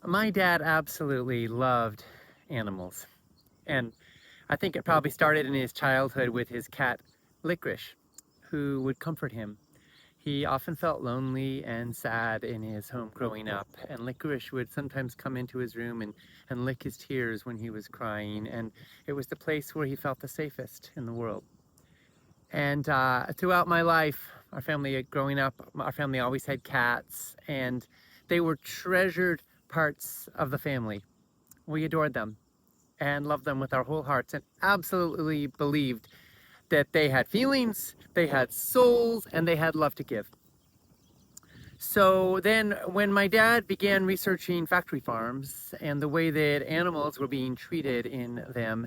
My dad absolutely loved animals. And I think it probably started in his childhood with his cat, Licorice, who would comfort him. He often felt lonely and sad in his home growing up, and Licorice would sometimes come into his room and lick his tears when he was crying, and it was the place where he felt the safest in the world. And throughout my life, our family growing up, our family always had cats, and they were treasured parts of the family. We adored them and loved them with our whole hearts and absolutely believed that they had feelings, they had souls, and they had love to give. So then when my dad began researching factory farms and the way that animals were being treated in them,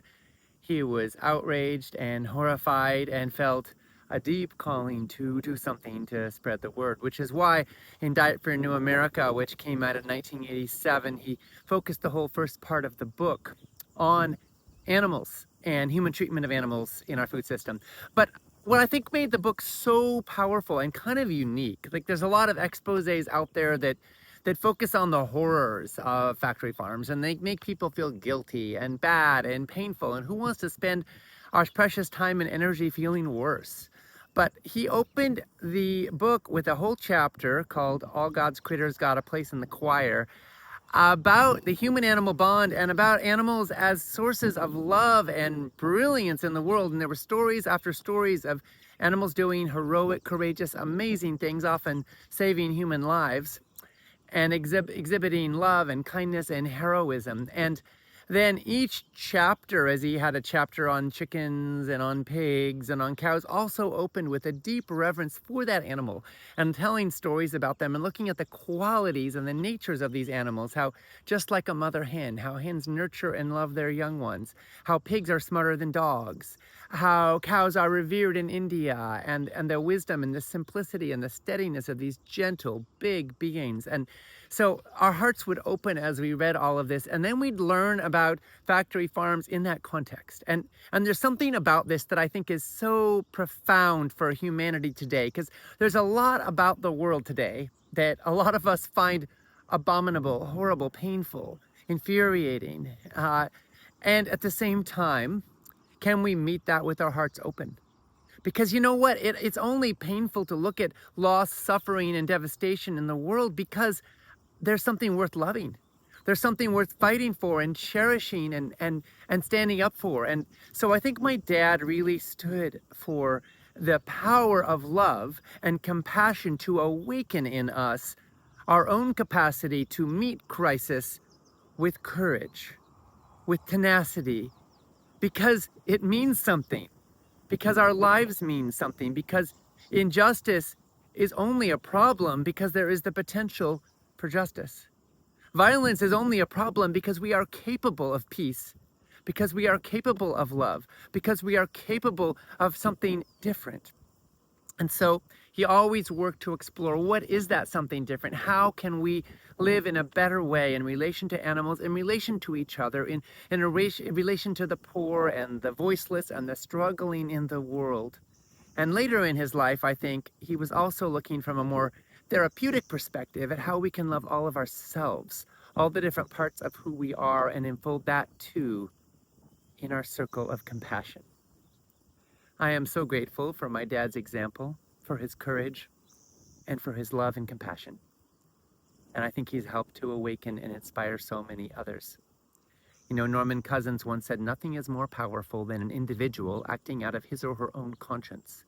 he was outraged and horrified and felt a deep calling to do something to spread the word, which is why in Diet for a New America, which came out in 1987, he focused the whole first part of the book on animals and human treatment of animals in our food system. But what I think made the book so powerful and kind of unique, like there's a lot of exposés out there that focus on the horrors of factory farms, and they make people feel guilty and bad and painful, and who wants to spend our precious time and energy feeling worse? But he opened the book with a whole chapter called All God's Critters Got a Place in the Choir, about the human-animal bond and about animals as sources of love and brilliance in the world. And there were stories after stories of animals doing heroic, courageous, amazing things, often saving human lives and exhibiting love and kindness and heroism. And then each chapter, as he had a chapter on chickens and on pigs and on cows, also opened with a deep reverence for that animal and telling stories about them and looking at the qualities and the natures of these animals, how just like a mother hen, how hens nurture and love their young ones, how pigs are smarter than dogs, how cows are revered in India, and the wisdom and the simplicity and the steadiness of these gentle, big beings. And so our hearts would open as we read all of this, and then we'd learn about factory farms in that context. And there's something about this that I think is so profound for humanity today, because there's a lot about the world today that a lot of us find abominable, horrible, painful, infuriating. And at the same time, can we meet that with our hearts open? Because you know what? It's only painful to look at loss, suffering, and devastation in the world because there's something worth loving. There's something worth fighting for and cherishing and standing up for. And so I think my dad really stood for the power of love and compassion to awaken in us our own capacity to meet crisis with courage, with tenacity, because it means something, because our lives mean something, because injustice is only a problem because there is the potential for justice. Violence is only a problem because we are capable of peace, because we are capable of love, because we are capable of something different. And so he always worked to explore, what is that something different? How can we live in a better way in relation to animals, in relation to each other, in relation to the poor and the voiceless and the struggling in the world? And later in his life, I think he was also looking from a more therapeutic perspective at how we can love all of ourselves, all the different parts of who we are, and unfold that too in our circle of compassion. I am so grateful for my dad's example, for his courage, and for his love and compassion. And I think he's helped to awaken and inspire so many others. You know, Norman Cousins once said, "Nothing is more powerful than an individual acting out of his or her own conscience,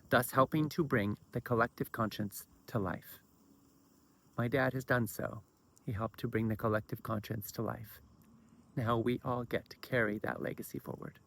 thus helping to bring the collective conscience to life." My dad has done so. He helped to bring the collective conscience to life. Now we all get to carry that legacy forward.